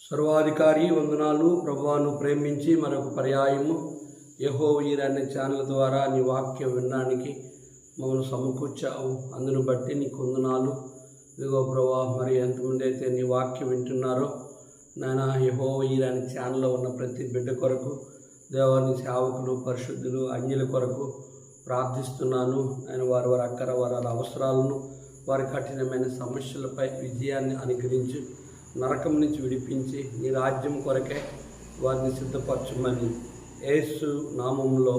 సర్వాధికారి వందనాలు. ప్రభువాను ప్రేమించి మరొక పర్యాయము యెహోవా అనే ఛానల్ ద్వారా నీ వాక్యం వినడానికి మమ్మల్ని సమకూర్చావు. అందును బట్టి నీకు వందనాలు. ఇదిగో ప్రభా, మరి ఎంతమంది అయితే నీ వాక్యం వింటున్నారో నాయన, యెహోవా అనే ఛానల్లో ఉన్న ప్రతి బిడ్డ కొరకు, దేవాని సేవకులు, పరిశుద్ధులు, అన్యుల కొరకు ప్రార్థిస్తున్నాను. ఆయన వారి అక్కర వారి అవసరాలను, వారి కఠినమైన సమస్యలపై విజయాన్ని అనుగ్రహించి నరకం నుంచి విడిపించి నీ రాజ్యం కొరకే వారిని సిద్ధపరచమని యేసు నామంలో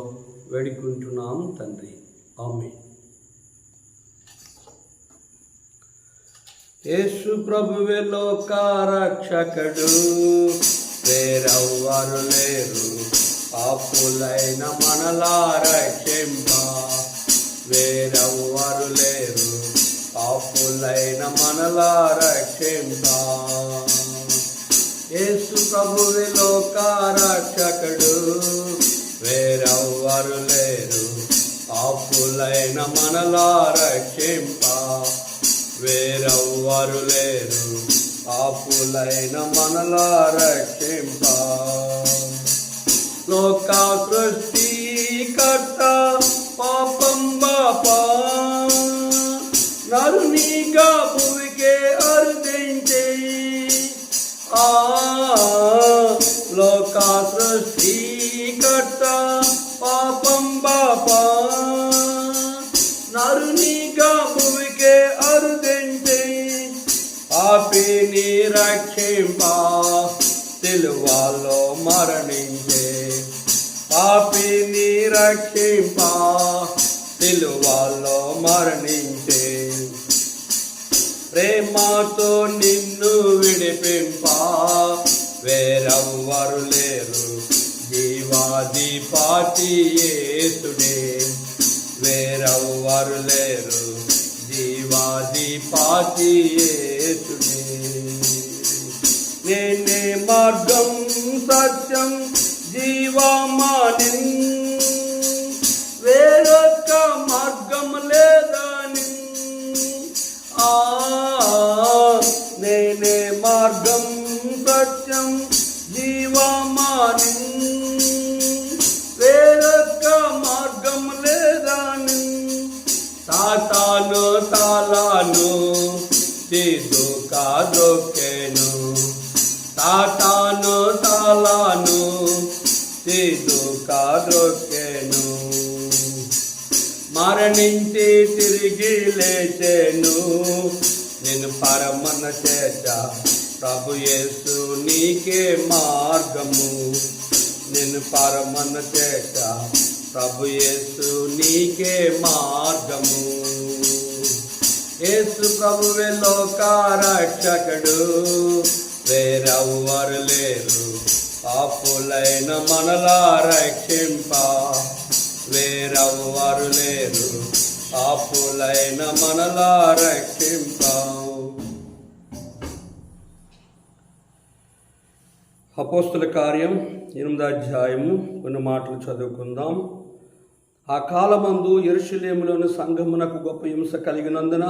వేడుకుంటున్నాము తండ్రి, ఆమేన్. యేసు ప్రభువే లోక రక్షకుడు, వేరెవ్వరు లేరు పాపులైన మనలా రక్షింప. వేరెవ్వరు లేరు పాపులైన మనలా రక్షింప. యేసు ప్రభువే లోక రక్షకుడు, వేరెవ్వరు లేరు పాపులైన మనలా రక్షింప. వేరెవ్వరు లేరు పాపులైన మనలా రక్షింప. లోక సృష్టికర్త పాపం బాపా నరునిగా భూమికే అరుదించే. లోక సృష్టికర్త పాపం బాపా నరునిగా భూమికే అరుదించే. పాపిని రక్షింప సిలువలో మరణించే. పాపిని రక్షింప సిలువలో మరణించే. ప్రేమతో నిన్ను విడిపింప వేరెవ్వరు లేరు జీవాధిపతి యేసుడే. వేరెవ్వరు లేరు జీవాధిపతి యేసుడే. నేనే మార్గం సత్యం జీవమాని, వేరొక్క మార్గం లేదని. నేనే మార్గం సత్యం జీవమాని, వేరొక్క మార్గం లేదని. సాతాను తాళాను తీసుకా దొక్కెను. సాతాను తాళాను తీసుకా దొక్కెను. మరణించి తిరిగి లేచెను. నేను పరమన చేత ప్రభు యేసు నీకే మార్గము. నేను పరమన చేత ప్రభు యేసు నీకే మార్గము. యేసు ప్రభువే లోక రక్షకుడు, వేరెవ్వరు లేరు పాపులైన మనలా రక్షింప. వేరెవ్వరు లేరు పాపులైన మనలా రక్షింప. అపోస్తుల కార్యం 8వ అధ్యాయము కొన్ని మాటలు చదువుకుందాం. ఆ కాలమందు యెరూషలేములోని సంఘమునకు గొప్ప హింస కలిగినందున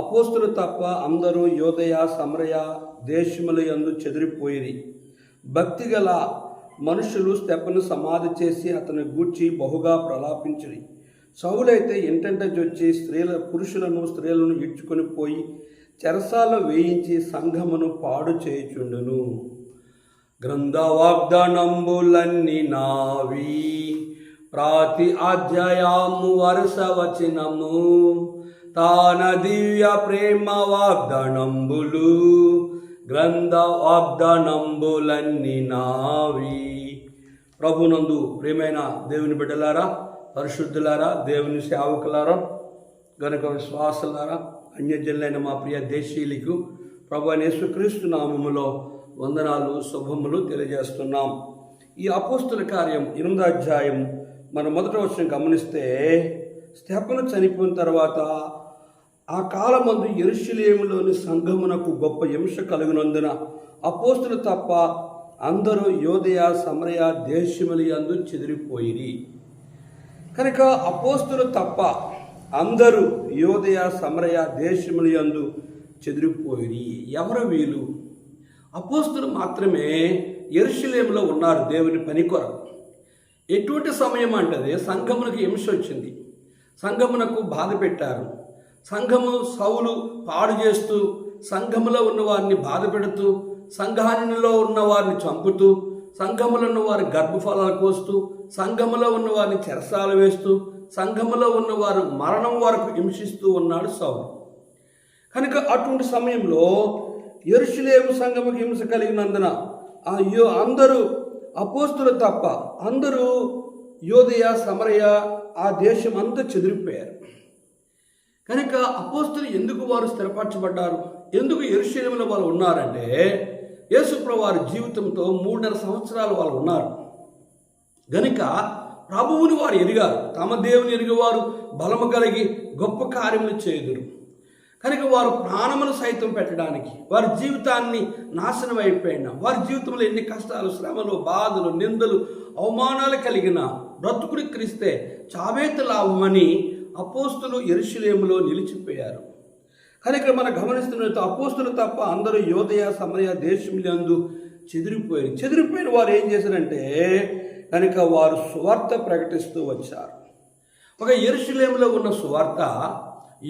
అపోస్తులు తప్ప అందరూ యూదయ సమరయ దేశముల యందు చెదిరిపోయిరి. భక్తిగల మనుషులు స్తెఫను సమాధి చేసి అతని గూర్చి బహుగా ప్రలాపించిరి. సౌలైతే ఇంటంట జొచ్చి పురుషులను స్త్రీలను ఇడ్చుకొని పోయి చెరసాల్లో వేయించి సంఘమును పాడు చేయుచుండును. గ్రంథ వాగ్దానంబులన్నీ నావి, ప్రతి అధ్యాయము వరుస వచనము. తాన దివ్య ప్రేమ వాగ్దానంబులు, గ్రంథ వాగ్దానంబులన్నీ నావి. ప్రభునందు ప్రియమైన దేవుని బిడ్డలారా, పరిశుద్ధులారా, దేవుని సేవకులారా, గనుక విశ్వాసులారా, అన్యజనులైన మా ప్రియ దేశీయులకు ప్రభు యేసుక్రీస్తు నామములో వందనాలు, శుభములు తెలియజేస్తున్నాం. ఈ అపోస్తుల కార్యం 8వ అధ్యాయం మనం మొదటి వచనం గమనిస్తే, స్తెఫను చనిపోయిన తర్వాత ఆ కాలమందు యెరూషలేములోని సంఘమునకు గొప్ప హింస కలిగినందున అపోస్తులు తప్ప అందరూ యూదయ సమరయ దేశముల యందు చెదిరిపోయిరి. కనుక అపోస్తులు తప్ప అందరూ యోదయ సమరయ దేశముల యందు చెదిరిపోయి. ఎవరు వీళ్ళు? అపోస్తులు మాత్రమే యెరూషలేములో ఉన్నారు దేవుని పని కొరకు. ఎటువంటి సమయం అంటే సంఘమునకు హింస వచ్చింది, సంఘమునకు బాధ పెట్టారు. సంఘము సౌలు పాడు చేస్తూ, సంఘములో ఉన్న వారిని బాధ పెడుతూ, సంఘానిలో ఉన్న వారిని చంపుతూ, సంఘములో ఉన్న వారి గర్భఫలాలు కోస్తూ, సంఘములో ఉన్న వారిని చెరసాలు వేస్తూ, సంఘములో ఉన్న వారు మరణం వరకు హింసిస్తూ ఉన్నాడు సౌలు. కనుక అటువంటి సమయంలో యెరూషలేము సంఘముకు హింస కలిగినందున అందరూ అపోస్తులు తప్ప అందరూ యోదయ సమరయ ఆ దేశం అంతా చెదిరిపోయారు. కనుక అపోస్తులు ఎందుకు వారు స్థిరపరచబడ్డారు, ఎందుకు యెరూషలేములో వాళ్ళు ఉన్నారంటే యేసుప్రభువు వారి జీవితంతో 3.5 సంవత్సరాలు వాళ్ళు ఉన్నారు గనుక ప్రభువుని వారు ఎరిగారు. తమ దేవుని ఎరిగేవారు బలము కలిగి గొప్ప కార్యములు చేయుదురు. కనుక వారు ప్రాణములు సైతం పెట్టడానికి, వారి జీవితాన్ని నాశనం అయిపోయిన, వారి జీవితంలో ఎన్ని కష్టాలు, శ్రమలు, బాధలు, నిందలు, అవమానాలు కలిగిన బ్రతుకుని క్రీస్తే చావేత లాభమని అపోస్తులు యెరూషలేములో నిలిచిపోయారు. కనుక మనం గమనిస్తున్నట్టు అపోస్తులు తప్ప అందరూ యోదయ సమరయ దేశములందు చెదిరిపోయిన వారు ఏం చేశారంటే కనుక వారు సువార్త ప్రకటిస్తూ వచ్చారు. ఒక యెరూషలేములో ఉన్న సువార్త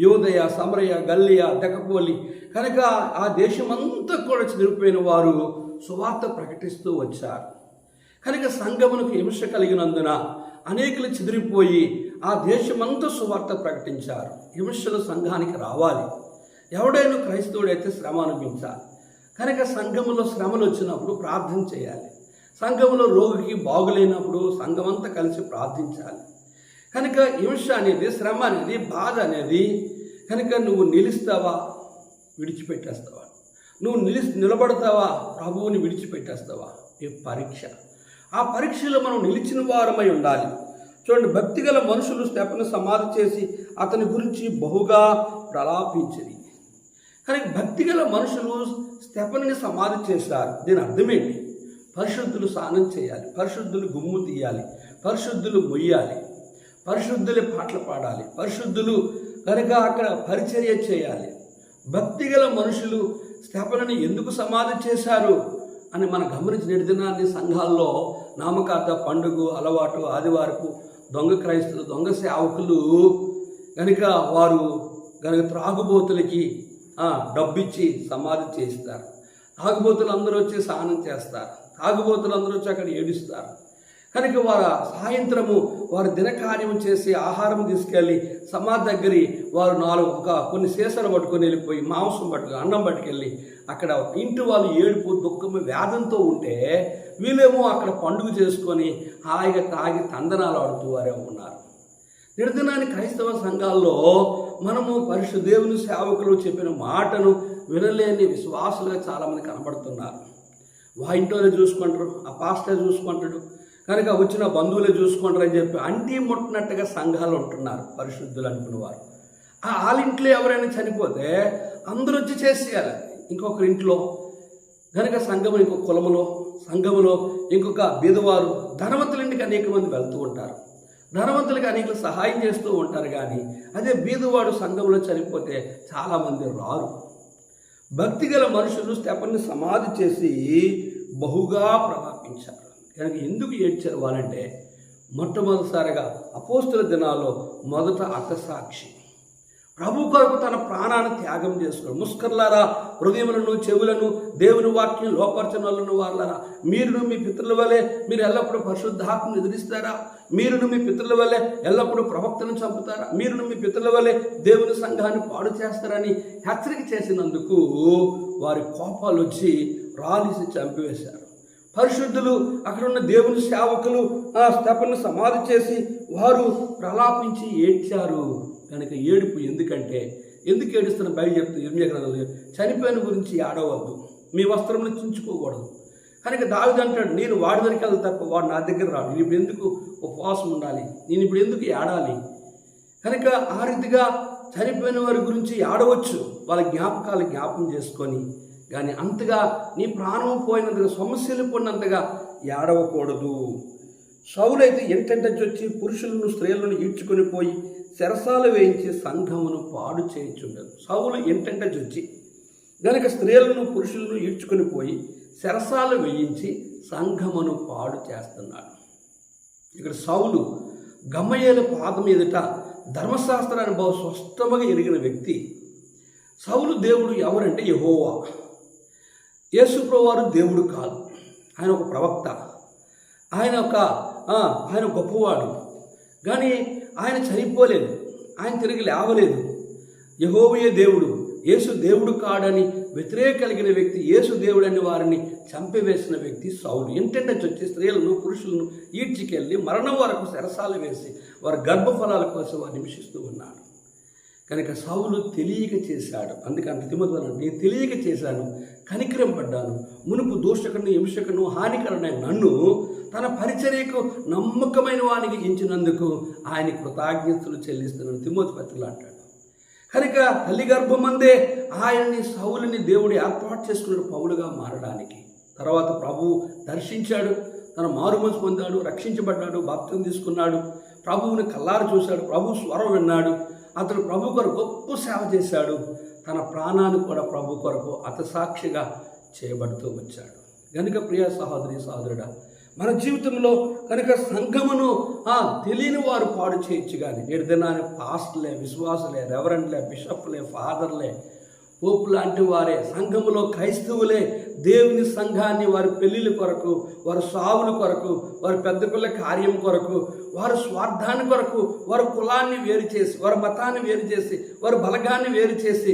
యోదయ సమరయ గల్లియ దెకపోలి కనుక ఆ దేశమంతా కూడా చెదిరిపోయిన వారు సువార్త ప్రకటిస్తూ వచ్చారు. కనుక సంఘమునకు హింస కలిగినందున అనేకులు చెదిరిపోయి ఆ దేశమంతా సువార్త ప్రకటించారు. హింసలు సంఘానికి రావాలి. ఎవడైనా క్రైస్తవుడైతే శ్రమ అనుభవించాలి. కనుక సంఘములో శ్రమలు వచ్చినప్పుడు ప్రార్థన చేయాలి. సంఘములో రోగికి బాగులేనప్పుడు సంఘమంతా కలిసి ప్రార్థించాలి. కనుక హింస అనేది, శ్రమ అనేది, బాధ అనేది కనుక నువ్వు నిలుస్తావా, విడిచిపెట్టేస్తావా? నువ్వు నిలబడతావా, ప్రభువుని విడిచిపెట్టేస్తావా? ఈ పరీక్ష. ఆ పరీక్షలో మనం నిలిచిన వారమై ఉండాలి. చూడండి, భక్తిగల మనుషులు స్టెఫను సమాధి చేసి అతని గురించి బహుగా ప్రలాపించింది. కానీ భక్తిగల మనుషులు స్టెఫనుని సమాధి చేశారు. దీని అర్థమేంటి? పరిశుద్ధులు స్నానం చేయాలి, పరిశుద్ధులు గుమ్ము తీయాలి, పరిశుద్ధులు మొయ్యాలి, పరిశుద్ధులే పాటలు పాడాలి, పరిశుద్ధులు కనుక అక్కడ పరిచర్య చేయాలి. భక్తిగల మనుషులు స్టెఫనుని ఎందుకు సమాధి చేశారు అని మనం గమనించిన దినాన్ని సంఘాల్లో నామకార్థ, పండుగ, అలవాటు, ఆదివారపు దొంగ క్రైస్తవులు, దొంగ సేవకులు కనుక వారు కనుక త్రాగుబోతులకి డబ్బిచ్చి సమాధి చేస్తారు. తాగుబోతులు అందరూ వచ్చి స్నానం చేస్తారు, తాగుబోతులు అందరూ వచ్చి అక్కడ ఏడుస్తారు. కనుక వారు సాయంత్రము వారు దినకార్యం చేసి ఆహారం తీసుకెళ్ళి సమాధి దగ్గరి వారు కొన్ని సీసాలు పట్టుకొని వెళ్ళిపోయి మాంసం అన్నం పట్టుకెళ్ళి అక్కడ ఇంటి వాళ్ళు ఏడుపు, దుఃఖము, వేదంతో ఉంటే వీళ్ళేమో అక్కడ పండుగ చేసుకొని హాయిగా తాగి తందనాలు ఆడుతూ వారే ఉన్నారు. నిర్దినాన్ని క్రైస్తవ సంఘాల్లో మనము దేవుని సేవకులు చెప్పిన మాటను వినలేని విశ్వాసులుగా చాలామంది కనబడుతున్నారు. ఇంట్లోనే చూసుకుంటారు, ఆ పాస్టర్ చూసుకుంటాడు, కనుక వచ్చిన బంధువులే చూసుకుంటారు అని చెప్పి అంటీ ముట్టినట్టుగా సంఘాలు ఉంటున్నారు పరిశుద్ధులు అనుకునేవారు. వాళ్ళ ఇంట్లో ఎవరైనా చనిపోతే అందరూ వచ్చి చేసేయాలి. ఇంకొకరి ఇంట్లో కనుక సంఘము, ఇంకొక కులములో, సంఘములో ఇంకొక బీదవారు, ధనవంతుల ఇంటికి అనేక మంది వెళ్తూ ఉంటారు, ధనవంతులకి అనేక సహాయం చేస్తూ ఉంటారు. కానీ అదే బీదవాడు సంఘంలో చనిపోతే చాలామంది రారు. భక్తిగల మనుషులు స్టెఫనుని సమాధి చేసి బహుగా ప్రలాపించారు. కనుక ఎందుకు ఏడ్చారు వాళ్ళంటే మొట్టమొదటిసారిగా అపోస్తుల దినాల్లో మొదట అర్థసాక్షి ప్రభు కొరకు తన ప్రాణాన్ని త్యాగం చేసుకోండి. ముస్కర్లారా, హృదయములను, చెవులను దేవుని వాక్యం లోపరచనలను వారులారా, మీరును మీ పితరుల వలె మీరు ఎల్లప్పుడూ పరిశుద్ధాత్మను ఎదిరిస్తారా? మీరును మీ పితరుల వలె ఎల్లప్పుడూ ప్రవక్తను చంపుతారా? మీరును మీ పితరుల వలె దేవుని సంఘాన్ని పాడు చేస్తారని హెచ్చరిక చేసినందుకు వారి కోపాలు వచ్చి రాలిసి చంపివేశారు. పరిశుద్ధులు, అక్కడున్న దేవుని సేవకులు స్టెఫనుని సమాధి చేసి వారు ప్రలాపించి ఏడ్చారు. కనుక ఏడుపు ఎందుకు ఏడుస్తున్న బయట చెప్తుంది ఇర్మియా గ్రంథంలో, చనిపోయిన గురించి ఏడవద్దు, మీ వస్త్రములు చించుకోకూడదు. కనుక దావీదు అంటాడు, నేను వాడి దగ్గరికి వెళ్తా తప్ప వాడు నా దగ్గర రాడు, నేను ఇప్పుడు ఎందుకు ఉపవాసం ఉండాలి, నేను ఇప్పుడు ఎందుకు ఏడాలి? కనుక ఆ రీతిగా చనిపోయిన వారి గురించి ఏడవచ్చు, వాళ్ళ జ్ఞాపకం చేసుకొని. కానీ అంతగా నీ ప్రాణం పోయినంతగా, సమస్యలు పోయినంతగా ఏడవకూడదు. సౌలైతే ఎంటెంటే వచ్చి పురుషులను స్త్రీలను ఈడ్చుకొని పోయి చెరసాలు వేయించి సంఘమును పాడు చేయించుండెను. సౌలు ఇంటంట చొచ్చి గనుక స్త్రీలను పురుషులను ఈడ్చుకొని పోయి చెరసాలు వేయించి సంఘమును పాడు చేస్తున్నాడు. ఇక్కడ సౌలు గమయేలు పాదం ఎదుట ధర్మశాస్త్రాన్ని బహు స్పష్టంగా ఎరిగిన వ్యక్తి. సౌలు దేవుడు ఎవరంటే యెహోవా. యేసుప్రభువు వారు దేవుడు కాదు, ఆయన ఒక ప్రవక్త, ఆయన గొప్పవాడు. కానీ ఆయన చనిపోలేదు, ఆయన తిరిగి లేవలేదు. యెహోవాయే దేవుడు, యేసు దేవుడు కాడని వ్యతిరేక కలిగిన వ్యక్తి, యేసు దేవుడని వారిని చంపివేసిన వ్యక్తి సౌలు. ఇంటెంట వచ్చి స్త్రీలను పురుషులను ఈడ్చికెళ్ళి మరణం వరకు చెరసాలు వేసి వారి గర్భఫలాల కోసం వారు హింసిస్తూ ఉన్నాడు. కనుక సౌలు తెలియక చేశాడు. అందుకని తిమోతితో నేను తెలియక చేశాను, కనికరం పడ్డాను. మునుపు దూషకుని హింసకును హానికరమైన నన్ను తన పరిచర్యకు నమ్మకమైన వానికి ఇచ్చినందుకు ఆయన కృతజ్ఞతలు చెల్లిస్తున్నాను తిమోతి పత్రికలో అంటాడు. కనుక తల్లి గర్భమందే ఆయన్ని సౌలుని దేవుడు ఏర్పాటు చేసుకున్నాడు పౌలుగా మారడానికి. తర్వాత ప్రభువు దర్శించాడు, తన మారుమనసు పొందాడు, రక్షించబడ్డాడు, బాప్తిసం తీసుకున్నాడు, ప్రభువుని కల్లారు చూశాడు, ప్రభు స్వరం విన్నాడు. అతడు ప్రభు కొరకు గొప్ప సేవ చేశాడు. తన ప్రాణాన్ని కూడా ప్రభు కొరకు అతసాక్షిగా చేయబడుతూ వచ్చాడు. కనుక ప్రియ సహోదరి సహోదరుడా, మన జీవితంలో కనుక సంఘమును తెలియని వారు పాడు చేయొచ్చు. కానీ నేడు దినాన్ని పాస్టర్లే, విశ్వాసులే, రెవరెండ్లే, బిషప్లే, ఫాదర్లే, పోపు లాంటి వారే, సంఘములో క్రైస్తవులే దేవుని సంఘాన్ని వారి పెళ్ళిళ్ళ కొరకు, వారి సావుల కొరకు, వారి పెద్ద పిల్ల కార్యం కొరకు, వారి స్వార్థాన్ని కొరకు, వారి కులాన్ని వేరు చేసి, వారి మతాన్ని వేరు చేసి, వారి బలగాన్ని వేరు చేసి,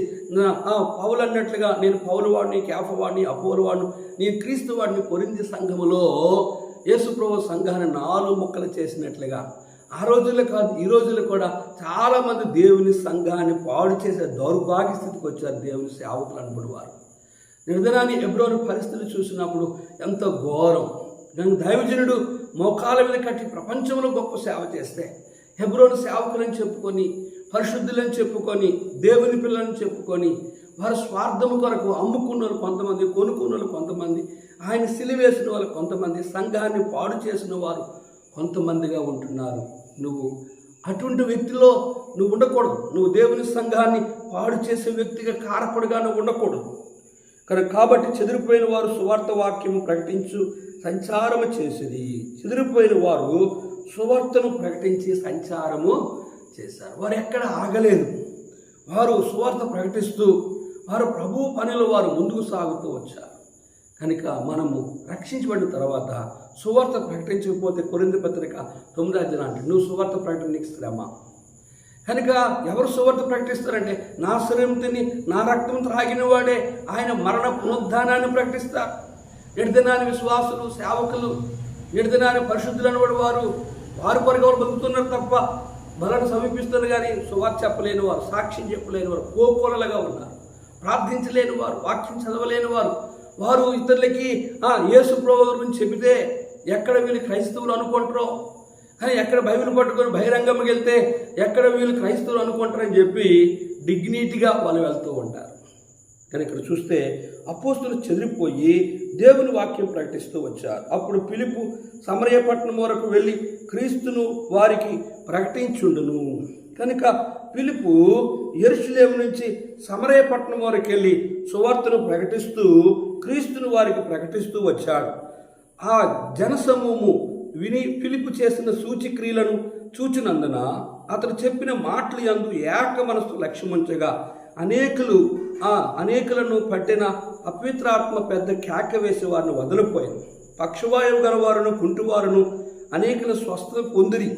పౌలు అన్నట్లుగా నేను పౌలు వాడిని, కేఫా వాడిని, అపోలు వాడిని, నేను క్రీస్తు వాడిని కొరింథీ సంఘములో యేసుప్రభు సంఘాన్ని 4 ముక్కలు చేసినట్లుగా ఆ రోజుల్లో కాదు, ఈ రోజుల్లో కూడా చాలామంది దేవుని సంఘాన్ని పాడు చేసే దౌర్భాగ్య స్థితికి వచ్చారు దేవుని సేవకులు అనబడేవారు. నిర్ధనాన్ని హెబ్రోను పరిస్థితులు చూసినప్పుడు ఎంత ఘోరం. దాని దైవజనుడు మోకాల మీద కట్టి ప్రపంచంలో గొప్ప సేవ చేస్తే హెబ్రోను సేవకులని చెప్పుకొని, పరిశుద్ధులని చెప్పుకొని, దేవుని పిల్లలని చెప్పుకొని, వారి స్వార్థము కొరకు అమ్ముకున్న వాళ్ళు కొంతమంది, కొనుక్కున్న వాళ్ళు కొంతమంది, ఆయన సిలివేసిన వాళ్ళు కొంతమంది, సంఘాన్ని పాడు చేసిన వారు కొంతమందిగా ఉంటున్నారు. నువ్వు అటువంటి వ్యక్తిలో నువ్వు ఉండకూడదు. నువ్వు దేవుని సంఘాన్ని పాడు చేసే వ్యక్తిగా కారకుడిగా నువ్వు ఉండకూడదు. కాబట్టి చెదిరిపోయిన వారు సువార్త వాక్యము ప్రకటించు సంచారము చేసేది. చెదిరిపోయిన వారు సువార్తను ప్రకటించి సంచారము చేశారు. వారు ఎక్కడ ఆగలేదు. వారు సువార్త ప్రకటిస్తూ వారు ప్రభు పనిలో వారు ముందుకు సాగుతూ వచ్చారు. కనుక మనము రక్షించబడిన తర్వాత సువార్త ప్రకటించకపోతే కొరింథీ పత్రిక 9వ అధ్యాయం అంటే నువ్వు సువార్త ప్రకటన నీకు శ్రమ. కనుక ఎవరు సువార్త ప్రకటిస్తారంటే నా శరీరం తిని నా రక్తం త్రాగిన వాడే ఆయన మరణ పునరుద్ధానాన్ని ప్రకటిస్తారు. నిడదినాని విశ్వాసులు, సేవకులు, నిడదినాని పరిశుద్ధులు అనబడి వారు కొరకు బతుకుతున్నారు తప్ప బలను సమీపిస్తున్నారు. కానీ సువార్త చెప్పలేని వారు, సాక్ష్యం చెప్పలేని వారు, కోకోలలుగా ఉన్నారు. ప్రార్థించలేని వారు, వాక్యం చదవలేని వారు ఇతరులకి యేసు ప్రభువు గురించి చెబితే ఎక్కడ వీళ్ళు క్రైస్తవులు అనుకుంటారో, కానీ ఎక్కడ బైబిల్ పట్టుకొని బహిరంగంగా వెళ్తే ఎక్కడ వీళ్ళు క్రైస్తవులు అనుకుంటారని చెప్పి డిగ్నిటీగా వాళ్ళు వెళ్తూ ఉంటారు. కానీ ఇక్కడ చూస్తే అపోస్తులు చెదిరిపోయి దేవుని వాక్యం ప్రకటిస్తూ వచ్చారు. అప్పుడు ఫిలిప్పు సమరయ పట్టణం వరకు వెళ్ళి క్రీస్తును వారికి ప్రకటించుండును. కనుక ఫిలిప్పు యెరూషలేము నుంచి సమరయ పట్టణం వరకు వెళ్ళి సువార్తను ప్రకటిస్తూ క్రీస్తును వారికి ప్రకటిస్తూ వచ్చాడు. ఆ జనసమూహము విని ఫిలిప్పు చేసిన సూచక్రియలను చూచినందున అతడు చెప్పిన మాటలు యందు ఏక మనస్సు లక్ష్యముంచగా అనేకులను పట్టిన అపవిత్రాత్మ పెద్ద కేక వేసి వారిని వదిలిపోయాను. పక్షవాయువు గల వారును, కుంటివారును అనేకుల స్వస్థత పొందిరి.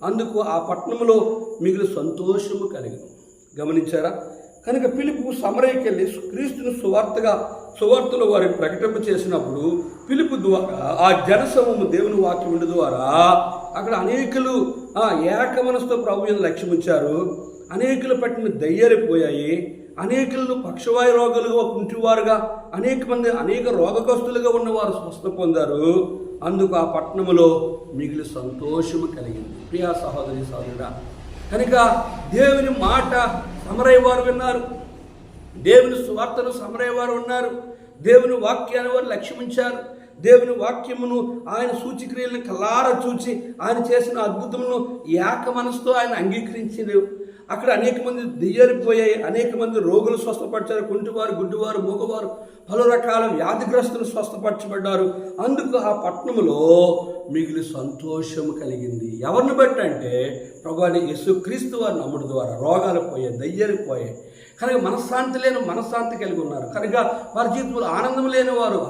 అందుకు ఆ పట్టణంలో మిగిలిన సంతోషము కలిగిన. గమనించారా? కనుక ఫిలిప్పు సమరయకి వెళ్ళి క్రీస్తును సువార్తలో వారికి ప్రకటింప చేసినప్పుడు ఫిలిప్పు ద్వారా ఆ జనసమూహము దేవుని వాక్యం ద్వారా అక్కడ అనేకులు ఏక మనసుతో ప్రభువుని లక్ష్యమించారు. అనేకులు పట్టిన దయ్యాలిపోయాయి. అనేకులను పక్షవాయు రోగులుగా, కుంటివారుగా, అనేక రోగగ్రస్తులుగా ఉన్నవారు స్వస్థ పొందారు. అందుకు ఆ పట్టణములో మిగిలిన సంతోషము కలిగింది. ప్రియా సహోదరి సహోదరుడా, కనుక దేవుని మాట సమరయ వారు విన్నారు, దేవుని సువార్తను సమరయ వారు ఉన్నారు, దేవుని వాక్యాన్ని వారు లక్ష్యమించారు, దేవుని వాక్యమును, ఆయన సూచక్రియలను కల్లారా చూచి ఆయన చేసిన అద్భుతమును ఏక మనసుతో ఆయన అంగీకరించారు. అక్కడ అనేక మంది దెయ్యాలిపోయాయి, అనేక మంది రోగులు స్వస్థపరిచారు, కుంటివారు, గుడ్డివారు, మూగవారు, పలు రకాల వ్యాధిగ్రస్తులు స్వస్థపరచబడ్డారు. అందుకు ఆ పట్టణంలో మిగిలి సంతోషము కలిగింది. ఎవరిని బట్టి అంటే ప్రభువైన యేసుక్రీస్తు వారి నమ్ముడు ద్వారా రోగాలు పోయాయి, దయ్యాలు పోయాయి. కనుక మనశ్శాంతి కలిగి ఉన్నారు. కనుక వారి జీవితంలో ఆనందం లేనివారు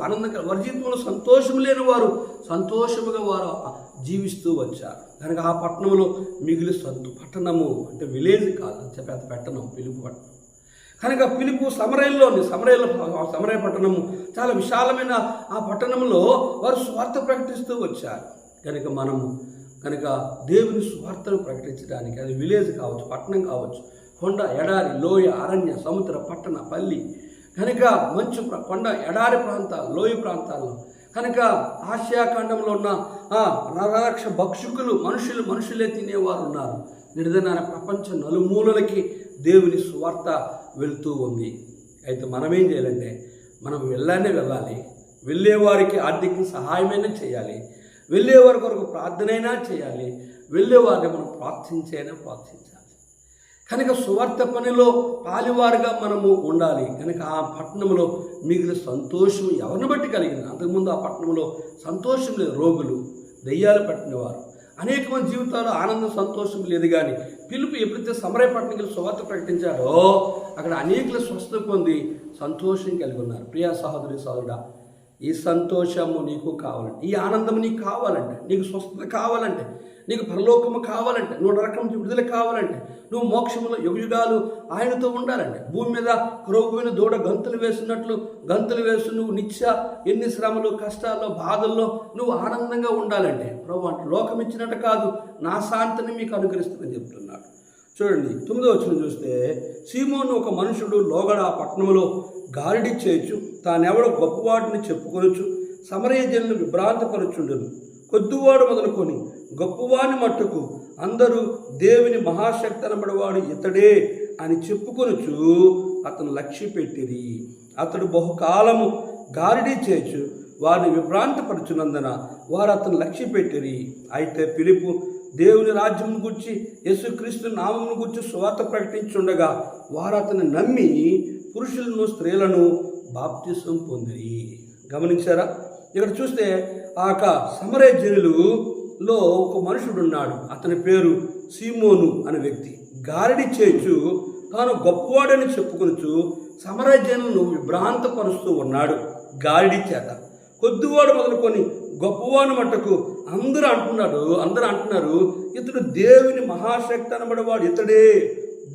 వారి జీవితంలో సంతోషం లేనివారు సంతోషముగా వారు జీవిస్తూ వచ్చారు. కనుక ఆ పట్టణంలో మిగిలి పట్టణము అంటే విలేజ్ కాదు, పెద్ద పట్టణం, పిలుపు పట్టణం. కనుక పిలుపు సమరయ పట్టణము చాలా విశాలమైన ఆ పట్టణంలో వారు స్వార్థ ప్రకటిస్తూ వచ్చారు. కనుక దేవుని స్వార్థను ప్రకటించడానికి అది విలేజ్ కావచ్చు, పట్టణం కావచ్చు, కొండ, ఎడారి, లోయ, అరణ్య, సముద్ర, పట్టణ, పల్లి, కనుక మంచు కొండ, ఎడారి ప్రాంతాలు, లోయ ప్రాంతాల్లో, కనుక ఆసియా ఖండంలో ఉన్న నరరక్ష భక్షకులు మనుషులే తినేవారు ఉన్నారు. నిర్ధనాన ప్రపంచ నలుమూలలకి దేవుని సువార్త వెళ్తూ ఉంది. అయితే మనమేం చేయాలంటే మనం వెళ్ళాలి, వెళ్ళేవారికి ఆర్థిక సహాయమైనా చేయాలి, వెళ్ళేవారి కొరకు ప్రార్థనైనా చేయాలి, వెళ్ళేవారిని మనం ప్రార్థించాలి. కనుక సువార్త పనిలో పాలివారుగా మనము ఉండాలి. కనుక ఆ పట్టణంలో మిగిలిన సంతోషం ఎవరిని బట్టి కలిగింది? అంతకుముందు ఆ పట్టణంలో సంతోషం లేదు, రోగులు, దెయ్యాలు పట్టినవారు, అనేక మంది జీవితాల్లో ఆనందం, సంతోషం లేదు. కానీ పిలుపు ఎప్పుడైతే సమరయ పట్టణంలో సువార్త ప్రకటించారో అక్కడ అనేకులు స్వస్థత పొంది సంతోషం కలిగి ఉన్నారు. ప్రియా సహోదరుడా, ఈ సంతోషము నీకు కావాలంటే, ఈ ఆనందం నీకు కావాలంటే, నీకు స్వస్థత కావాలంటే, నీకు పరలోకము కావాలంటే, నువ్వు నరకం నుంచి విడుదల కావాలంటే, నువ్వు మోక్షంలో యుగయుగాలు ఆయనతో ఉండాలంటే, భూమి మీద క్రొవ్వున దూడ గంతులు వేస్తున్నట్లు గంతులు వేస్తూ నువ్వు ఎన్ని శ్రమలు, కష్టాల్లో, బాధల్లో నువ్వు ఆనందంగా ఉండాలంటే ప్రభు అంటే లోకం ఇచ్చినట్టు కాదు, నా శాంతిని మీకు అనుగ్రహిస్తుందని చెప్తున్నాడు. చూడండి 9వ వచనం చూస్తే, సీమోను ఒక మనుషుడు లోగడ ఆ పట్టణంలో గాలిడి చేయొచ్చు, తానెవడో గొప్పవాడిని చెప్పుకొనొచ్చు, సమరయ జనులను విభ్రాంతపరచుండును. కొద్దివాడు మొదలుకొని గొప్పవాని మట్టుకు అందరూ దేవుని మహాశక్తి అనబడవాడు ఇతడే అని చెప్పుకొనొచ్చు అతను లక్ష్య పెట్టిరి. అతడు బహుకాలము గాలిడి చేయొచ్చు, వారిని విభ్రాంతపరచునందున వారు అతను లక్ష్య పెట్టిరి. అయితే ఫిలిప్పు దేవుని రాజ్యమును గురించి, యేసుక్రీస్తు నామమును గురించి సువార్త ప్రకటించుండగా వారు అతను నమ్మి పురుషులను, స్త్రీలను బాప్తిసం పొందిరి. గమనించారా? ఇక్కడ చూస్తే ఆ సమరయ జనులలో ఒక మనుషుడు ఉన్నాడు. అతని పేరు సీమోను అనే వ్యక్తి. గారడి చేయొచ్చు, తాను గొప్పవాడని చెప్పుకొనొచ్చు సమరయ జనులను విభ్రాంతపరుస్తూ ఉన్నాడు గారడి చేత. కొద్దివాడు మొదలుకొని గొప్పవాడు మట్టుకు అందరూ అంటున్నారు ఇతడు దేవుని మహాశక్తి అనబడేవాడు ఇతడే,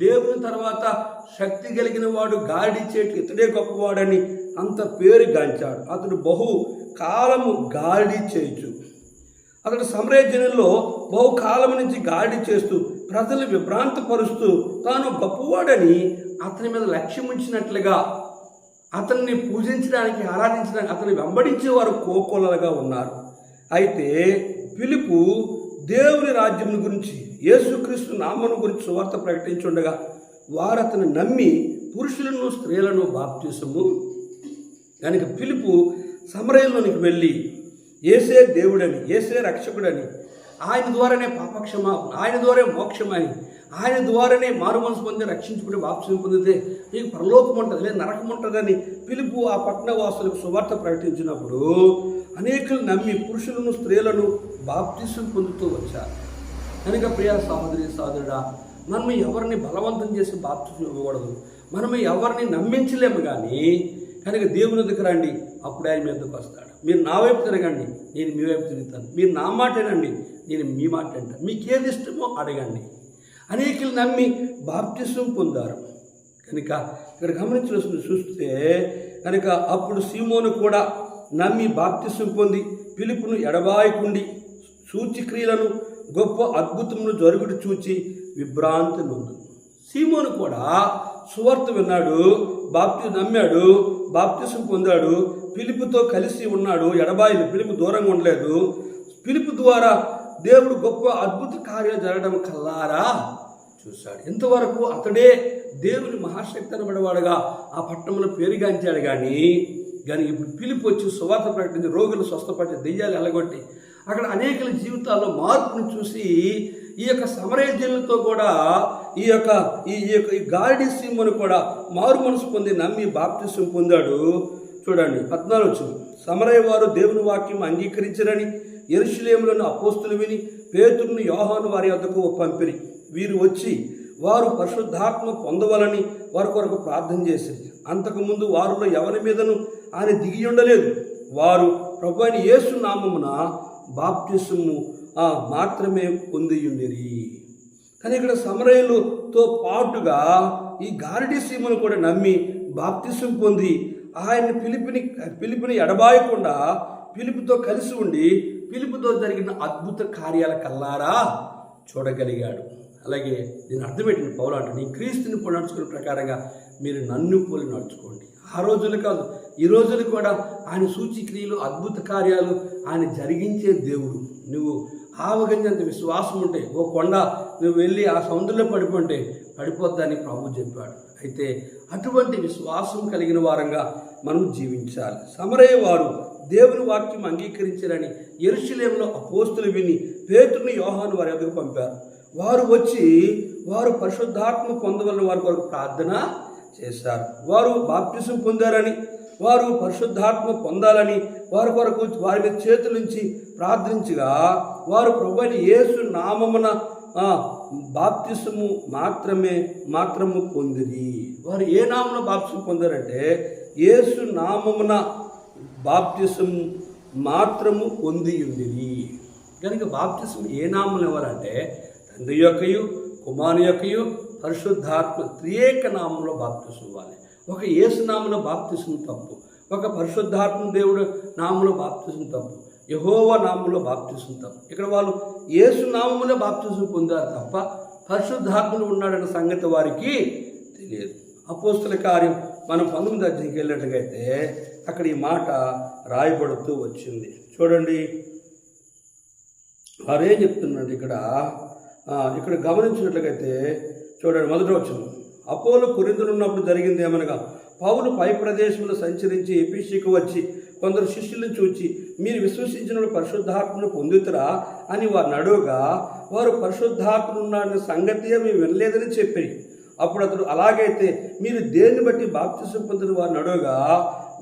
దేవుని తర్వాత శక్తి కలిగిన వాడు, గాడి చేట్లు ఇతడే గొప్పవాడని అంత పేరు గాంచాడు. అతడు బహు కాలము గాడి చేయొచ్చు. అతడు సమరయ జనుల్లో బహుకాలం నుంచి గాడి చేస్తూ ప్రజలు విభ్రాంతపరుస్తూ తాను గొప్పవాడని అతని మీద లక్ష్యం ఉంచినట్లుగా అతన్ని పూజించడానికి, ఆరాధించడానికి అతన్ని వెంబడించేవారు కోకొల్లలుగా ఉన్నారు. అయితే ఫిలిప్పు దేవుని రాజ్యం గురించి, యేసుక్రీస్తు నామమును గురించి సువార్త ప్రకటించుండగా వారు అతను నమ్మి పురుషులను, స్త్రీలను బాప్తిసము. కనుక ఫిలిప్పు సమరయంలోనికి వెళ్ళి యేసే దేవుడని, యేసే రక్షకుడని, ఆయన ద్వారానే పాపక్షమాపణ, ఆయన ద్వారా మోక్షమని, ఆయన ద్వారానే మారు మనసు పొంది రక్షించుకుని బాప్తిసం పొందితే నీకు పరలోకం ఉంటుంది, లేదా నరకం ఉంటుందని ఫిలిప్పు ఆ పట్టణవాసులకు సువార్త ప్రకటించినప్పుడు అనేకులు నమ్మి పురుషులను, స్త్రీలను బాప్తిసం పొందుతూ వచ్చారు. కనుక ప్రియా సహోదరుడా, మనం ఎవరిని బలవంతం చేసి బాప్తిసం ఇవ్వకూడదు. మనం ఎవరిని నమ్మించలేము. కానీ కనుక దేవుని దగ్గర రండి, అప్పుడు ఆయన మీ దగ్గరకు వస్తాడు. మీరు నా వైపు తిరగండి, నేను మీ వైపు తిరుగుతాను. మీరు నా మాట వినండి, నేను మీ మాట అంటాను. మీకు ఏది ఇష్టమో అడగండి. అనేకులు నమ్మి బాప్తిసం పొందారు. కనుక ఇక్కడ గమనించవలసింది చూస్తే, కనుక అప్పుడు సీమోను కూడా నమ్మి బాప్తిసం పొంది ఫిలిప్పును ఎడబాయకుండి సూచిక్రియలను, గొప్ప అద్భుతమును జరుగుడు చూచి విభ్రాంతి నొందు. సీమోను కూడా సువార్త విన్నాడు, నమ్మాడు, బాప్తిసం పొందాడు, ఫిలిప్పుతో కలిసి ఉన్నాడు, ఎడబాయిలు, ఫిలిప్పు దూరంగా ఉండలేదు. ఫిలిప్పు ద్వారా దేవుడు గొప్ప అద్భుత కార్యాలు జరగడం కల్లారా చూశాడు. ఇంతవరకు అతడే దేవుని మహాశక్తి అనబడేవాడుగా ఆ పట్టణంలో పేరుగాంచాడు. కానీ కానీ ఇప్పుడు పిలుపు వచ్చి సువార్త ప్రకటించి రోగులు స్వస్థపరిచి దెయ్యాలు ఎలగొట్టి అక్కడ అనేకల జీవితాల్లో మార్పును చూసి ఈ యొక్క సమరయజనులతో కూడా ఈ గారడీ సీమోను కూడా మారు మనసు పొంది నమ్మి బాప్తిసం పొందాడు. చూడండి 14 సమరయ వారు దేవుని వాక్యం అంగీకరించరని యెరూషలేములోని అపోస్తులు విని పేతురును యోహాను వారి వద్దకు పంపిరి. వీరు వచ్చి వారు పరిశుద్ధాత్మ పొందవలని వారి కొరకు ప్రార్థన చేసింది. అంతకుముందు వారిలో ఎవరి మీదను ఆయన దిగి ఉండలేదు. వారు ప్రభువైన యేసు నామమున బాప్తిసము మాత్రమే పొంది ఉండిరి. కానీ ఇక్కడ సమరయులతో పాటుగా ఈ గారడీ సీమను కూడా నమ్మి బాప్తిసం పొంది ఆయన పిలుపుని ఎడబాయకుండా పిలుపుతో కలిసి ఉండి పిలుపుతో జరిగిన అద్భుత కార్యాల కల్లారా చూడగలిగాడు. అలాగే దీని అర్థం ఏంటంటే పౌలు అంటే నీ క్రీస్తుని పోలి నడుచుకునే ప్రకారంగా మీరు నన్ను పోలి నడుచుకోండి. ఆ రోజులు కాదు, ఈ రోజులు కూడా ఆయన సూచిక్రియలు అద్భుత కార్యాలు ఆయన జరిగించే దేవుడు. నువ్వు ఆవగించేంత విశ్వాసం ఉంటే ఓ కొండ నువ్వు వెళ్ళి ఆ సముద్రంలో పడిపోద్దని ప్రభు చెప్పాడు. అయితే అటువంటి విశ్వాసం కలిగిన వారంగా మనం జీవించాలి. సమరయ వారు దేవుని వాక్యం అంగీకరించారని యెరూషలేములో అపోస్తులు విని పేతురును యోహాను వారి వద్దకు పంపారు. వారు వచ్చి వారు పరిశుద్ధాత్మ పొందవలని వారి కొరకు ప్రార్థన చేశారు. వారు బాప్తిసం పొందారని వారు పరిశుద్ధాత్మ పొందాలని వారి కొరకు వారి మీద చేతులుంచి ప్రార్థించగా వారు ప్రభువైన యేసు నామమున బాప్తిసము మాత్రము పొందిరి. వారు ఏ నామమున బాప్తిసం పొందారంటే యేసు నామమున బాప్తిసము మాత్రము పొంది ఉండిరి. కనుక బాప్తిసం ఏ నామం ఎవరంటే తండ్రి యొక్కయు కుమారుని యొక్కయు పరిశుద్ధాత్మ త్రియేక నామంలో బాప్తిసం ఇవ్వాలి. ఒక యేసు నామంలో బాప్తిసం తప్పు, ఒక పరిశుద్ధాత్మ దేవుడు నామంలో బాప్తిసం తప్పు, యెహోవా నామంలో బాప్తిసం తప్పు. ఇక్కడ వాళ్ళు యేసు నామంలో బాప్తిసం పొందారు తప్ప పరిశుద్ధాత్ముడు ఉన్నాడన్న సంగతి వారికి తెలియదు. అపోస్తుల కార్యం మనం 19వ అధ్యాయంకి వెళ్ళినట్టుగైతే అక్కడ ఈ మాట రాయబడుతూ వచ్చింది. చూడండి వారేం చెప్తున్నాడు ఇక్కడ గమనించినట్లయితే చూడండి 1వ వచనం. అపోలో కొరింథులో ఉన్నప్పుడు జరిగింది ఏమనగా పౌలు పై ప్రదేశంలో సంచరించి ఎఫెసుకు వచ్చి కొందరు శిష్యులను చూచి మీరు విశ్వసించిన పరిశుద్ధాత్మను పొందుతురా అని వారు అడుగగా వారు పరిశుద్ధాత్మ ఉన్నాడన్న సంగతి మేము వినలేదని చెప్పి అప్పుడు అతడు అలాగైతే మీరు దేన్ని బట్టి బాప్తిసం పొందిన వారిని అడుగగా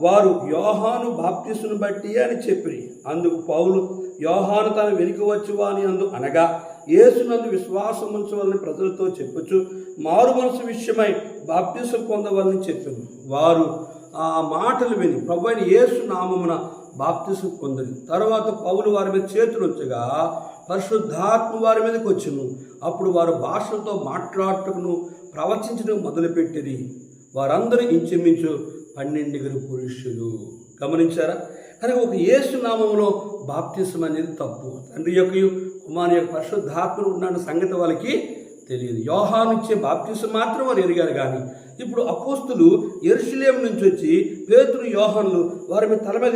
వారు యోహాను బాప్తిసును బట్టి అని చెప్పి అందుకు పౌలు యోహాను తన వెనుక వచ్చువా అని అనగా యేసునందు విశ్వాసం ఉంచవాలని ప్రజలతో చెప్పుచు మారు మనసు విషయమై బాప్తిసం పొందవాలని చెప్పాను. వారు ఆ మాటలు విని ప్రభువైన యేసు నామమున బాప్తిసం పొందిన తర్వాత పౌలు వారి మీద చేతులు ఉంచగా పరిశుద్ధాత్మ వారి మీదకి వచ్చును. అప్పుడు వారు భాషలతో మాట్లాడుటకును ప్రవచించడం మొదలుపెట్టిరి. వారందరూ ఇంచుమించు 12 పురుషులు. గమనించారా? కానీ ఒక యేసు నామములో బాప్తిసం అనేది తప్పు. తండ్రి యొక్కయు కుమారుని యొక్క పరిశుద్ధాత్మను ఉన్న సంగతి వాళ్ళకి తెలియదు. యోహాను ఇచ్చే బాప్తిసం మాత్రం వారు ఎరిగారు. కానీ ఇప్పుడు అపోస్తులు యెరూషలేము నుంచి వచ్చి పేతురు యోహానులు వారి మీద తల మీద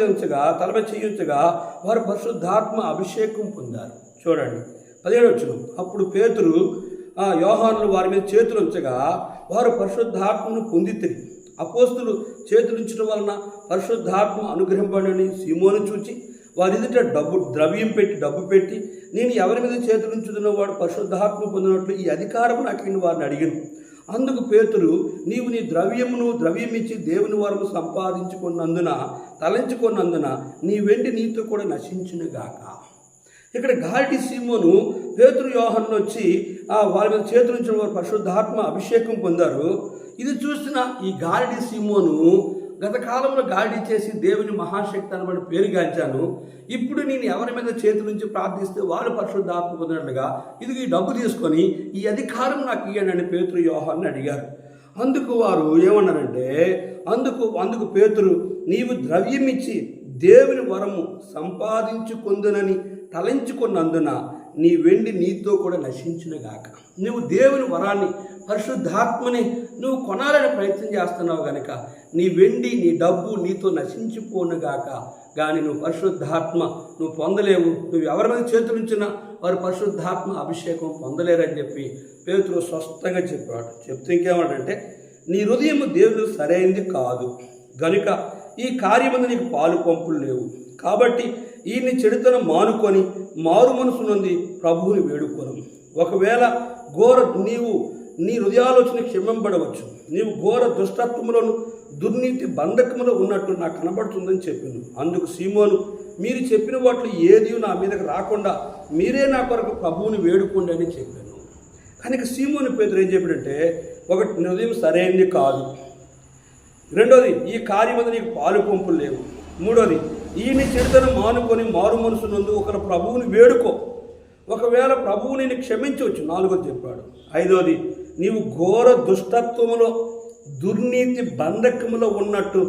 చేయించగా వారు పరిశుద్ధాత్మ అభిషేకం పొందారు. చూడండి 17వ వచనం. అప్పుడు పేతురు యోహానులు వారి మీద చేతులు ఉంచగా వారు పరిశుద్ధాత్మను పొందితిరి. అపోస్తులు చేతులుంచడం వలన పరిశుద్ధాత్మ అనుగ్రహింపబడని సీమోను చూచి వారి ఎదుట డబ్బు పెట్టి నేను ఎవరి మీద చేతులుంచుతున్న వాడు పరిశుద్ధాత్మ పొందినట్లు ఈ అధికారం నాకు వారిని అడిగాను. అందుకు పేతురు నీవు నీ ద్రవ్యమిచ్చి దేవుని వరము తలంచుకున్నందున నీ వెండి నీతో కూడా నశించునుగాక. ఇక్కడ గారడీ సీమోను పేతురు యోహాను వచ్చి వారి మీద చేతులుంచిన వారు పరిశుద్ధాత్మ అభిషేకం పొందారు. ఇది చూసిన ఈ గారడీ సీమోను గత కాలంలో గారడీ చేసి దేవుని మహాశక్తి అనబడి పేరుగాంచాను. ఇప్పుడు నేను ఎవరి మీద చేతుల నుంచి ప్రార్థిస్తే వాళ్ళు పరిశుద్ధాత్మ పొందినట్లుగా ఇది ఈ డబ్బు తీసుకొని ఈ అధికారం నాకు ఇవ్వండి అని పేతురు యోహాన్ని అడిగారు. అందుకు వారు ఏమన్నారంటే అందుకు పేతురు నీవు ద్రవ్యమిచ్చి దేవుని వరము సంపాదించుకొందునని తలంచుకున్నందున నీ వెండి నీతో కూడా నశించునుగాక. నువ్వు దేవుని వరాన్ని పరిశుద్ధాత్మని నువ్వు కొనాలని ప్రయత్నం చేస్తున్నావు కనుక నీ వెండి నీ డబ్బు నీతో నశించిపోనుగాక. కానీ నువ్వు పరిశుద్ధాత్మ నువ్వు పొందలేవు. నువ్వు ఎవరి మీద చేతులుంచినా వారు పరిశుద్ధాత్మ అభిషేకం పొందలేరని చెప్పి పేతురు స్పష్టంగా చెప్పాడు. చెప్తే ఇంకేమంటే నీ హృదయం దేవుడు సరైనది కాదు గనుక ఈ కార్యమందు నీకు పాలు పంపులు లేవు. కాబట్టి ఈయన్ని చెడుతనం మానుకొని మారు మనసు నుండి ప్రభువుని వేడుకోను. ఒకవేళ నీవు నీ హృదయాలోచన క్షమింపబడవచ్చు. నీవు ఘోర దుష్టత్వములను దుర్నీతి బంధకములో ఉన్నట్టు నాకు కనబడుతుందని చెప్పింది. అందుకు సీమోను, మీరు చెప్పిన వాటిలో ఏది నా మీదకి రాకుండా మీరే నా కొరకు ప్రభువుని వేడుకోండి అని చెప్పాను. కనుక సీమోను పేతురు ఏం చెప్పాడంటే, ఒకటి, హృదయం సరైనది కాదు. రెండోది, ఈ కార్యమందు నీకు పాలు పంపులు లేవు. మూడోది, ఈయన చెడుతనం మానుకొని మారు మనసు నందు ఒకరు ప్రభువుని వేడుకో, ఒకవేళ ప్రభువు నేను క్షమించవచ్చు. నాలుగోది చెప్పాడు. ఐదోది, నీవు ఘోర దుష్టత్వములో దుర్నీతి బంధకములో ఉన్నట్టు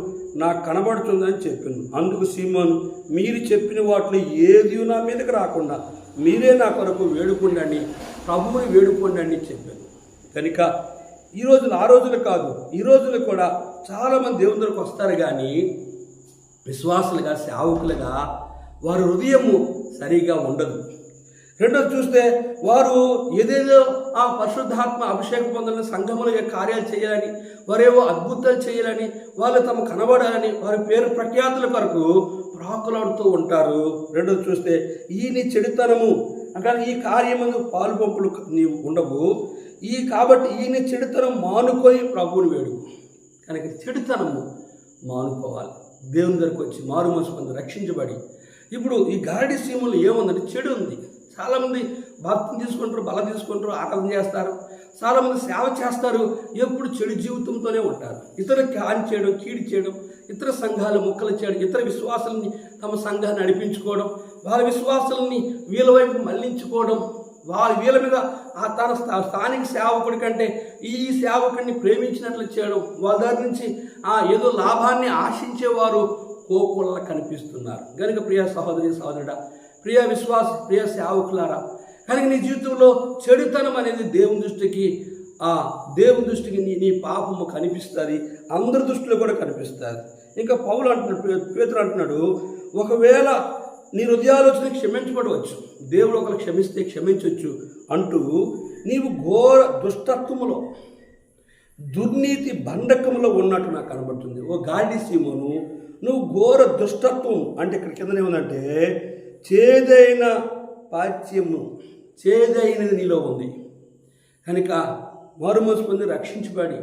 నాకు కనబడుతుందని చెప్పింది. అందుకు సీమోను, మీరు చెప్పిన వాటిలో ఏది నా మీదకి రాకుండా మీరే నా కొరకు వేడుకోండి, ప్రభువుని వేడుకోండి అని చెప్పాను. కనుక ఈ రోజులు ఆ రోజులు కాదు, ఈ రోజులు కూడా చాలామంది దేవుని దగ్గరకు వస్తారు, కానీ విశ్వాసులుగా సేవకులుగా వారి హృదయము సరిగా ఉండదు. రెండోది చూస్తే వారు ఏదేదో ఆ పరిశుద్ధాత్మ అభిషేకం పొందాలని, సంఘములుగా కార్యాలు చేయాలని, వారేవో అద్భుతాలు చేయాలని, వాళ్ళు తమ కనబడాలని, వారి పేరు ప్రఖ్యాతుల కొరకు ప్రాకులాడుతూ ఉంటారు. రెండోది చూస్తే ఈ నీ చెడుతనము అంటే ఈ కార్యమందు పాలు పంపులు నీవు ఉండవు. కాబట్టి ఈయన చెడుతనం మానుకొని ప్రభువుని వేడుకు. కనుక చెడుతనము మానుకోవాలి. దేవుని దగ్గరకు వచ్చి మారు మనసు పొంది రక్షించబడి, ఇప్పుడు ఈ గారడి సీమలో ఏముందంటే చెడు ఉంది. చాలామంది భక్తిని తీసుకుంటారు, బలం తీసుకుంటారు, ఆరాధన చేస్తారు, చాలామంది సేవ చేస్తారు, ఎప్పుడు చెడు జీవితంతోనే ఉంటారు. ఇతరులకు హాని చేయడం, కీడి చేయడం, ఇతర సంఘాలు ముక్కలు చేయడం, ఇతర విశ్వాసాలని తమ సంఘాన్ని నడిపించుకోవడం, వాళ్ళ విశ్వాసాలని వీళ్ళ వైపు మళ్లించుకోవడం, వీళ్ళ మీద తన స్థానిక సేవకుడి కంటే ఈ సేవకుడిని ప్రేమించినట్లు చేయడం, వాళ్ళ దగ్గర నుంచి ఏదో లాభాన్ని ఆశించేవారు కోకొల్ల కనిపిస్తున్నారు. కనుక ప్రియ సహోదరి సహోదరుడా, ప్రియ విశ్వాస, ప్రియ సేవకులారా, కనుక నీ జీవితంలో చెడుతనం అనేది దేవుని దృష్టికి నీ పాపము కనిపిస్తుంది, అందరి దృష్టిలో కూడా కనిపిస్తుంది. ఇంకా పౌలు అంటున్నాడు, పేతురు అంటున్నాడు, ఒకవేళ నీ హృదయాలోచన క్షమించబడవచ్చు, దేవుడు ఒకరు క్షమిస్తే క్షమించవచ్చు అంటూ నీవు ఘోర దుష్టత్వములో దుర్నీతి బంధకములో ఉన్నట్టు నాకు కనబడుతుంది. ఓ గాడి సీమోను, నువ్వు ఘోర దుష్టత్వం అంటే ఇక్కడ కిందనే ఉందంటే చేదైన పాచ్యము, చేదైనది నీలో ఉంది. కనుక మారుమనసు పొంది రక్షించబడి,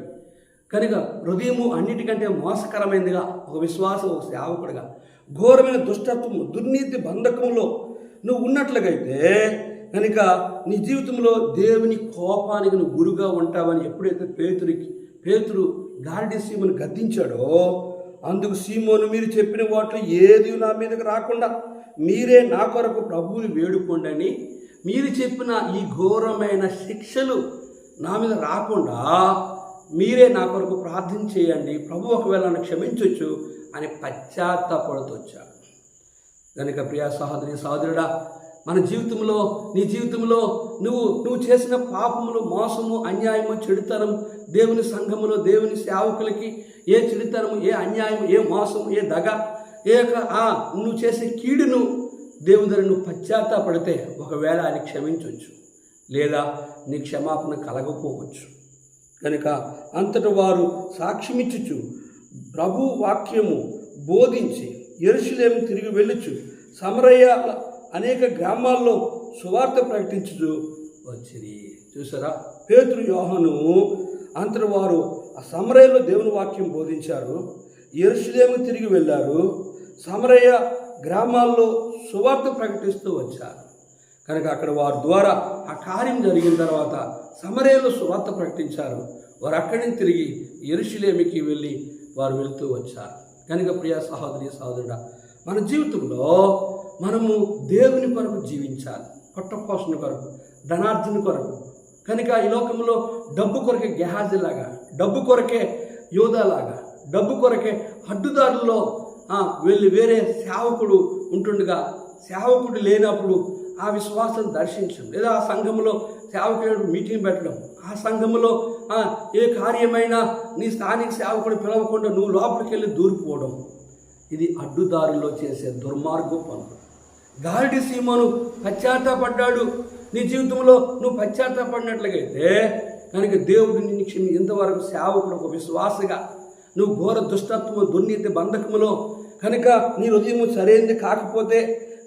కనుక హృదయము అన్నిటికంటే మోసకరమైనదిగా ఒక విశ్వాసం, ఒక సేవకుడిగా ఘోరమైన దుష్టత్వము, దుర్నీతి బంధకంలో నువ్వు ఉన్నట్లుగైతే కనుక నీ జీవితంలో దేవుని కోపానికి నువ్వు గురుగా ఉంటావని ఎప్పుడైతే పేతురు గారడి సీమోను గద్దించాడో, అందుకు సీమోను, మీరు చెప్పిన వాటిలో ఏది నా మీదకి రాకుండా మీరే నా కొరకు ప్రభువుని వేడుకోండి అని, మీరు చెప్పిన ఈ ఘోరమైన శిక్షలు నా మీద రాకుండా మీరే నా కొరకు ప్రార్థన చేయండి, ప్రభు ఒకవేళ నన్ను క్షమించవచ్చు అని పశ్చాత్తాపడుతూ వచ్చాడు. కనుక ప్రియా సహోదరి సహోదరుడా, మన జీవితంలో, నీ జీవితంలో నువ్వు చేసిన పాపములు, మోసము, అన్యాయము, చెడుతనం, దేవుని సంఘములో దేవుని సేవకులకి ఏ చెడుతనము, ఏ అన్యాయం, ఏ మోసం, ఏ దగ, నువ్వు చేసే కీడును దేవుని దగ్గర నువ్వు పశ్చాత్తాపడితే ఒకవేళ ఆయన క్షమించవచ్చు, లేదా నీ క్షమాపణ కలగపోవచ్చు. కనుక అంతట వారు సాక్ష్యమిచ్చుచు ప్రభు వాక్యము బోధించి యెరూషలేము తిరిగి వెళ్ళుచు సమరయ అనేక గ్రామాల్లో సువార్త ప్రకటించుచు వచ్చిరి. చూసారా, పేతురు, యోహాను అంతటి వారు ఆ సమరయలో దేవుని వాక్యం బోధించారు, యెరూషలేము తిరిగి వెళ్ళారు, సమరయ గ్రామాల్లో సువార్త ప్రకటిస్తూ వచ్చారు. కనుక అక్కడ వారి ద్వారా ఆ కార్యం జరిగిన తర్వాత సమరయలో సువార్త ప్రకటించారు. వారు అక్కడి నుంచి తిరిగి యెరూషలేముకి వెళ్ళి వారు వెళ్తూ వచ్చారు. కనుక ప్రియ సహోదరి సహోదరుడా, మన జీవితంలో మనము దేవుని కొరకు జీవించాలి, పొట్టపోషణ కొరకు, ధనార్జన కొరకు. కనుక ఈ లోకంలో డబ్బు కొరకే గెహాజీలాగా, డబ్బు కొరకే యోధాలాగా, డబ్బు కొరకే అడ్డుదారుల్లో వెళ్ళి వేరే సేవకుడు ఉంటుండగా సేవకుడు లేనప్పుడు ఆ విశ్వాసం దర్శించడం, లేదా ఆ సంఘంలో సేవకుడు మీటింగ్ పెట్టడం, ఆ సంఘంలో ఏ కార్యమైనా నీ స్థానిక సేవకుడు పిలవకుండా నువ్వు లోపలికి వెళ్ళి దూరిపోవడం, ఇది అడ్డుదారుల్లో చేసే దుర్మార్గం పనులు. గారడి సీమోను పశ్చాత్తాపడ్డాడు. నీ జీవితంలో నువ్వు పశ్చాత్తాపడినట్లుగైతే కనుక దేవుడు నిన్ను ఇంతవరకు సేవకుడు ఒక విశ్వాసగా నువ్వు ఘోర దుష్టత్వము దుర్నీతి బంధకములో కనుక నీ హృదయం సరైనది కాకపోతే,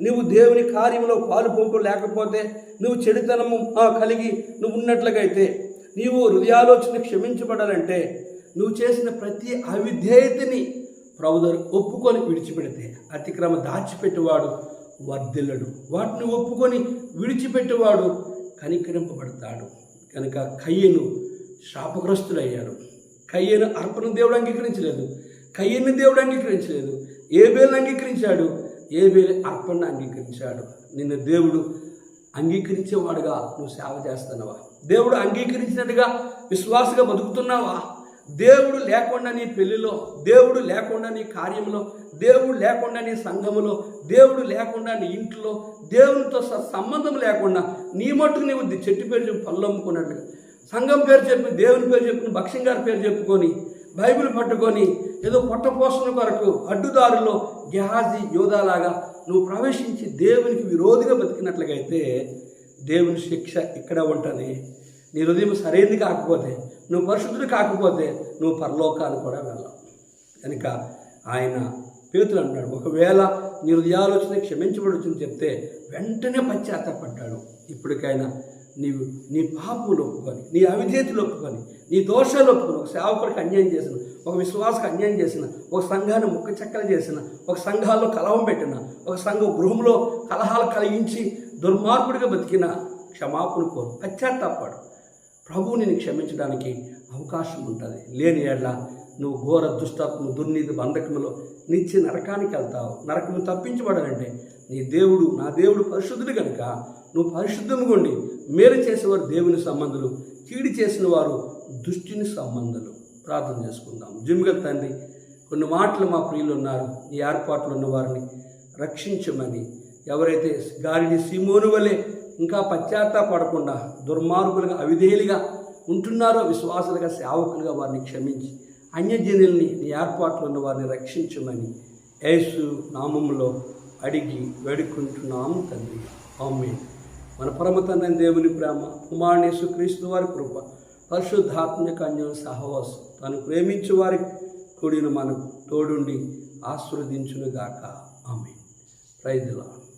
నువ్వు దేవుని కార్యంలో పాలు పంపులు లేకపోతే, నువ్వు చెడుతనము కలిగి నువ్వు ఉన్నట్లుగా అయితే, నీవు హృదయాలోచన క్షమించబడాలంటే నువ్వు చేసిన ప్రతి అవిధేయతని ప్రభు దగ్గర ఒప్పుకొని విడిచిపెడితే, అతిక్రమ దాచిపెట్టేవాడు వర్ధిల్లడు, వాటిని ఒప్పుకొని విడిచిపెట్టేవాడు కనికరింపబడతాడు. కనుక కయ్యను శాపగ్రస్తుడయ్యాడు. కయ్యను అర్పణ దేవుడు అంగీకరించలేదు, కయ్యను దేవుడు అంగీకరించలేదు. ఏబేలు అంగీకరించాడు, ఏబేలు అర్పణ అంగీకరించాడు. నిన్ను దేవుడు అంగీకరించేవాడుగా నువ్వు సేవ చేస్తున్నావా? దేవుడు అంగీకరించినట్టుగా విశ్వాసగా బతుకుతున్నావా? దేవుడు లేకుండా నీ పెళ్లిలో, దేవుడు లేకుండా నీ కార్యంలో, దేవుడు లేకుండా నీ సంఘములో, దేవుడు లేకుండా నీ ఇంట్లో, దేవునితో సంబంధం లేకుండా నీ మట్టుకు నీవు చెట్టు పేరు చెప్పి పళ్ళు అమ్ముకున్నట్లుగా, సంఘం పేరు చెప్పి, దేవుని పేరు చెప్పుకుని, భక్ష్యం గారి పేరు చెప్పుకొని, బైబిల్ పట్టుకొని ఏదో పొట్టపోషణ కొరకు అడ్డుదారుల్లో గెహాజీ యోధాలాగా నువ్వు ప్రవేశించి దేవునికి విరోధిగా బతికినట్లుగైతే దేవుని శిక్ష ఇక్కడ ఉంటుంది. నీ హృదయం సరైనది కాకపోతే, నువ్వు పరిశుద్ధుడు కాకపోతే నువ్వు పరలోకానికి కూడా వెళ్ళావు. కనుక ఆయన పేతురు అంటాడు, ఒకవేళ నీ హృదయాలోచన క్షమించబడుతుందని చెప్తే వెంటనే పశ్చాత్తాపడ్డాడు. ఇప్పటికైనా నీవు నీ పాపములు ఒప్పుకొని, నీ అవిధేయతలు ఒప్పుకొని, నీ దోషాలు ఒప్పుకొని, ఒక సేవకుడికి అన్యాయం చేసిన, ఒక విశ్వాసకు అన్యాయం చేసిన, ఒక సంఘాన్ని ముక్క చెక్కలు చేసిన, ఒక సంఘాల్లో కలహం పెట్టిన, ఒక సంఘ గృహంలో కలహాలు కలిగించి దుర్మార్గుడిగా బతికిన క్షమాపణ కోరు, పశ్చాత్తాపడు. ప్రభువు నిన్ను క్షమించడానికి అవకాశం ఉంటుంది. లేని ఏళ్ళ నువ్వు ఘోర దుష్టత్వం దుర్నీతి బంధకములో నిత్య నరకానికి వెళ్తావు. నరకము తప్పించబడాలంటే నీ దేవుడు, నా దేవుడు పరిశుద్ధుడు కనుక నువ్వు పరిశుద్ధంగా ఉండి మేలు చేసేవారు దేవుని సంబంధులు, కీడి చేసిన వారు దుష్టిని సంబంధులు. ప్రార్థన చేసుకుందాం. జిమ్గల తండ్రి, కొన్ని మాటలు మా ప్రియులు ఉన్నారు, ఈ ఏర్పాట్లు ఉన్న వారిని రక్షించమని, ఎవరైతే గాలిని సీమోను వలె ఇంకా పశ్చాత్తాపడకుండా దుర్మార్గులుగా అవిధేయులుగా ఉంటున్నారో, విశ్వాసులుగా సేవకులుగా వారిని క్షమించి అన్యజనుల్ని నీ ఏర్పాట్లు ఉన్న వారిని రక్షించమని యేసు నామములో అడిగి వేడుకుంటున్నాము తండ్రి. ఆమేన్. మన పరమ తండ్రి దేవుని ప్రేమ, కుమారుని యేసుక్రీస్తు వారి కృప, పరిశుద్ధాత్మక అన్యోన్య సహవాసం తను ప్రేమించే వారికి కూడిన మనకు తోడుండి ఆశీర్వదించునుగాక. ఆమేన్. Praise the lord.